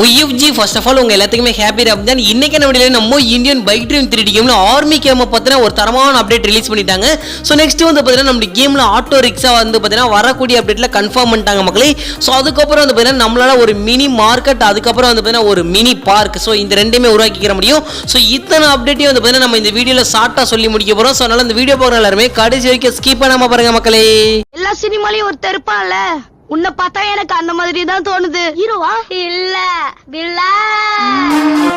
OFG first of all உங்க எல்லாத்துக்குமே happy Ramzan. இன்னைக்கு என்ன வீடியோல நம்ம இந்தியன் பைக் ட்ரீம் 3D கேம்ல ஆர்மி கேம் பத்தின ஒரு தரமான அப்டேட் ரிலீஸ் பண்ணிட்டாங்க. சோ நெக்ஸ்ட் வந்து பாத்தீங்கன்னா நம்ம கேம்ல ஆட்டோ ரிக்ஷா வந்து பாத்தீங்கன்னா வரக்கூடிய அப்டேட்ல கன்ஃபார்ம் பண்ணிட்டாங்க மக்களே. சோ அதுக்கு அப்புறம் வந்து பாத்தீங்கன்னா நம்மளால ஒரு மினி மார்க்கெட் அதுக்கு அப்புறம் வந்து பாத்தீங்கன்னா ஒரு மினி பார்க் சோ இந்த ரெண்டுமே உருவாக்கிக்கிற முடியும். சோ இத்தனை அப்டேட்டையும் வந்து பாத்தீங்கன்னா நம்ம இந்த வீடியோல ஷார்ட்டா சொல்லி முடிக்க போறோம். சோ அதனால இந்த வீடியோ பார்க்குற எல்லாரும் கடைசி வரைக்கும் ஸ்கிப் பண்ணாம பாருங்க மக்களே. எல்லா சினிமாலயும் ஒரு தெருப்பான்ல உன்னை பார்த்தா எனக்கு அந்த மாதிரி தான் தோணுது. ஹீரோவா இல்ல வில்லன்.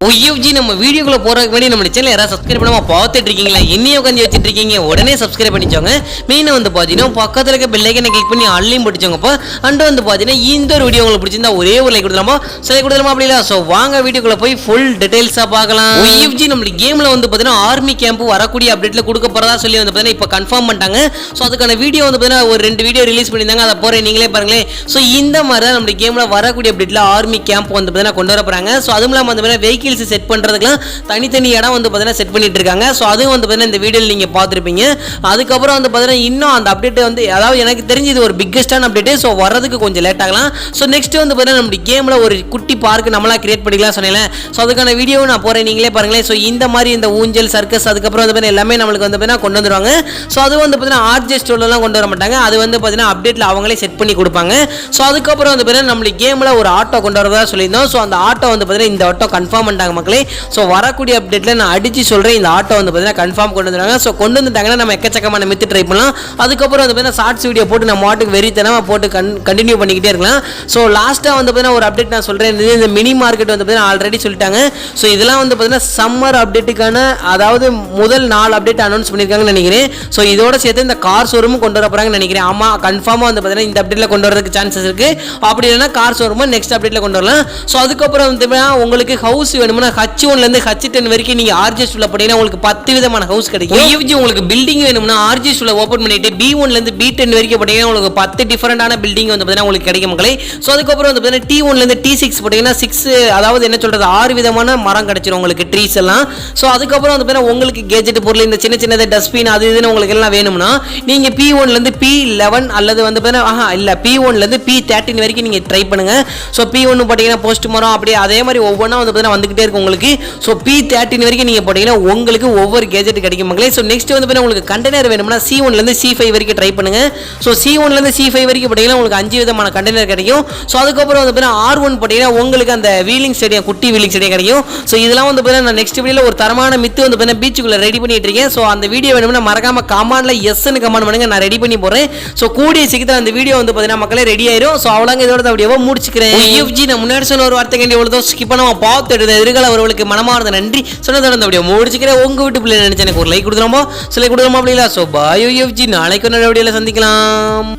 OFG நம்ம வீடியோக்குள்ள போறதுக்கு முன்னாடி நம்ம சேனலை யாராவது சப்ஸ்கிரைப் பண்ணாம பார்த்துட்டு இருக்கீங்களா? என்னைய உட்காந்து வச்சிட்டு இருக்கீங்க, உடனே சப்ஸ்கிரைப் பண்ணிச்சோங்க. மெயினா வந்து பாத்தீங்கன்னா பக்கத்துல இருக்க பெல் ஐக்கனை கிளிக் பண்ணி ஆன்லைன் படிச்சோங்கப்பா. அண்ட் வந்து பாத்தீங்கன்னா இந்த ஒரு வீடியோ உங்களுக்கு பிடிச்சிருந்தா ஒரே ஒரு லைக் கொடுத்துலாமா? சரி கொடுத்துலாமா அப்படி இல்ல? சோ வாங்க வீடியோக்குள்ள போய் ஃபுல் டீடைல்ஸா பார்க்கலாம். OFG நம்ம கேம்ல வந்து பாத்தீங்கன்னா ஆர்மி கேம்ப் வரக்கூடிய அப்டேட்ல கொடுக்க போறதா சொல்லி வந்து பாத்தீங்கன்னா இப்ப கன்ஃபார்ம் பண்ணிட்டாங்க. சோ அதுக்கான வீடியோ வந்து பாத்தீங்கன்னா ஒரு 2 வீடியோ ரிலீஸ் பண்ணிருந்தாங்க. அத போறேன் நீங்களே பாருங்களேன். சோ இந்த மாதிரி தான் நம்ம கேம்ல வரக்கூடிய அப்டேட்ல ஆர்மி கேம்ப் வந்து பாத்தீங்கன்னா கொண்டு வர போறாங்க. சோ அதுவும் இல்லாம வந்து பாத்தீங்கன்னா வெஹிக்கிள்ஸ் செட் பண்றதுக்கு தனித்தனி இடம் வந்து பாத்தீங்கன்னா செட் பண்ணிட்டு இருக்காங்க. சோ அதுவும் வந்து பாத்தீங்கன்னா இந்த வீடியோல நீங்க பாத்துருப்பீங்க. அதுக்கு அப்புறம் வந்து பாத்தீங்கன்னா இன்னும் அந்த அப்டேட் வந்து அதாவது எனக்கு தெரிஞ்சு இது ஒரு பிக்கெஸ்டான அப்டேட். சோ வரதுக்கு கொஞ்சம் லேட் ஆகலாம். சோ நெக்ஸ்ட் வந்து பாத்தீங்கன்னா நம்ம கேம்ல ஒரு குட்டி பார்க் நம்மளா கிரியேட் பண்ணிக்கலாம் சொன்னேன். சோ அதுக்கான வீடியோ நான் போறேன் நீங்களே பாருங்களேன். சோ இந்த மாதிரி இந்த ஊஞ்சல் சர்க்கஸ் அதுக்கு அப்புறம் வந்து பாத்தீங்கன்னா எல்லாமே நமக்கு வந்து பாத்தீங்கன்னா கொண்டு வந்துருவாங்க. சோ அது வந்து பாத்தீங்கன்னா ஆர்ஜே ஸ்டோர்ல எல்லாம் கொண்டு வர மாட்டாங்க. அது வந்து பாத்தீங்கன்னா அப்டேட்ல அவங்களே செட் பண்ணி கொடுப்பாங்க. சோ அதுக்கு அப்புறம் வந்து பாத்தீங்கன்னா நம்ம கேம்ல ஒரு ஆட்டோ கொண்டு வரதா சொல்லியிருந்தோம். சோ அந்த ஆட்டோ வந்து பாத்தீங்கன்னா இந்த ஆட்டோ கன்ஃபார்ம் பண்ணிட்டாங்க மக்களே. சோ வரக்கூடிய அப்டேட்ல நான் அடிச்சு சொல்றேன் இந்த ஆட்டோ வந்து பாத்தீங்கன்னா கன்ஃபார்ம் கொண்டு வந்துறாங்க. சோ கொண்டு வந்துட்டாங்கன்னா நம்ம எக்கச்சக்கமான மித்து ட்ரை பண்ணலாம். அதுக்கு அப்புறம் வந்து பாத்தீங்கன்னா ஷார்ட்ஸ் வீடியோ போட்டு நம்ம மாட்டுக்கு வெறித்தனமா போட்டு கண்டினியூ பண்ணிக்கிட்டே இருக்கலாம். சோ லாஸ்டா வந்து பாத்தீங்கன்னா ஒரு அப்டேட் நான் சொல்றேன். இந்த மினி மார்க்கெட் வந்து பாத்தீங்கன்னா ஆல்ரெடி சொல்லிட்டாங்க. சோ இதெல்லாம் வந்து பாத்தீங்கன்னா சம்மர் அப்டேட்டுக்கான அதாவது முதல் 4 அப்டேட் அனௌன்ஸ் பண்ணிருக்காங்கன்னு நினைக்கிறேன். சோ இதோட சேர்த்து இந்த கார் ஷோரூம் கொண்டு வர போறாங்கன்னு நினைக்கிறேன். ஆமா கன்ஃபார்மா வந்து பாத்தீங்கன்னா இந்த அப்டேட்ல கொண்டு வரதுக்கு சான்சஸ் இருக்கு. அப்படி இல்லைன்னா கார் ஷோரூம் நெக்ஸ்ட் அப்டேட்ல கொண்டு வரலாம். சோ அதுக்கு அப்புறம் வந்து உங்களுக்கு ஹவுஸ் வேணும்னா H1 ல இருந்து H10 வரைக்கும் நீங்க RGS உள்ள போட்டீங்கன்னா உங்களுக்கு 10 விதமான ஹவுஸ் கிடைக்கும். OFG உங்களுக்கு பில்டிங் வேணும்னா RGS உள்ள ஓபன் பண்ணிட்டு B1 ல இருந்து B10 வரைக்கும் போட்டீங்கன்னா உங்களுக்கு 10 டிஃபரண்டான பில்டிங் வந்து பாத்தீங்கன்னா உங்களுக்கு கிடைக்கும் மக்களே. சோ அதுக்கு அப்புறம் வந்து பாத்தீங்கன்னா T1 ல இருந்து T6 போட்டீங்கன்னா 6 அதாவது என்ன சொல்றது 6 விதமான மரம் கிடைச்சிரும் உங்களுக்கு ட்ரீஸ் எல்லாம். சோ அதுக்கு அப்புறம் வந்து பாத்தீங்கன்னா உங்களுக்கு கேஜெட் பொருள் இந்த சின்ன சின்ன டஸ்ட்பின் அது இதுன்னு உங்களுக்கு எல்லாம் வேணும்னா நீங்க P1 ல இருந்து P11 அல்லது வந்து பாத்தீங்கன்னா இல்ல P1 ல இருந்து P13 வரைக்கும் நீங்க ட்ரை பண்ணுங்க. சோ P1 போட்டீங்கன்னா போஸ்ட் மரம் அப்படியே அதே மாதிரி ஒவ்வொன்றா வந்து பாத்தீங்கன்னா வந்துகிட்டே இருக்கும் உங்களுக்கு. சோ P13 வரைக்கும் நீங்க போட்டீங்கன்னா உங்களுக்கு ஒவ்வொரு கேஜெட் கிடைக்கும் மக்களே. சோ நெக்ஸ்ட் வந்து பாத்தீங்கன்னா உங்களுக்கு கண்டெய்னர் வேணும்னா C1 ல இருந்து C5 வரைக்கும் ட்ரை பண்ணுங்க. சோ C1 ல இருந்து C5 வரைக்கும் போட்டீங்கன்னா உங்களுக்கு 5 விதமான கண்டெய்னர் கிடைக்கும். சோ அதுக்கு அப்புறம் வந்து பாத்தீங்கன்னா R1 போட்டீங்கன்னா உங்களுக்கு அந்த வீலிங் ஸ்டேடியம் குட்டி வீலிங் ஸ்டேடியம் கிடைக்கும். சோ இதெல்லாம் வந்து பாத்தீங்கன்னா நான் நெக்ஸ்ட் வீடியோல ஒரு தரமான மித்து வந்து பாத்தீங்கன்னா பீச்சுக்குள்ள ரெடி பண்ணிட்டு இருக்கேன். சோ அந்த வீடியோ வேணும்னா மறக்காம கமெண்ட்ல எஸ் ன்னு கமெண்ட் பண்ணுங்க, நான் ரெடி பண்ணி போறேன். சோ கூடிய சீக்கிரத்துல அந்த வீடியோ வந்து பாத்தீங்கன்னா மக்களே ரெடி ஆயிரும். சோ அவ்வளவுங்க இதோட வீடியோவை முடிச்சுக்கிறேன். OFG நான் முன்னாடி சொன்ன ஒரு வார்த்தை கண்டி எவ்வளவு ஸ்கிப் பண்ணாம பார்த்துட்டு எதிர்கால அவர்களுக்கு மனமார்ந்த நன்றி சொன்னதோட இந்த வீடியோ முடிச்சுக்கிறேன். உங்க வீட்டு பிள்ளை நினைச்சு எனக்கு ஒரு லைக் கொடுத்துருமோ சிலை கொடுத்துருமோ அப்படி இல்லை. ஸோ பாய் OFG நாளைக்கு ஒரு வீடியோல சந்திக்கலாம்.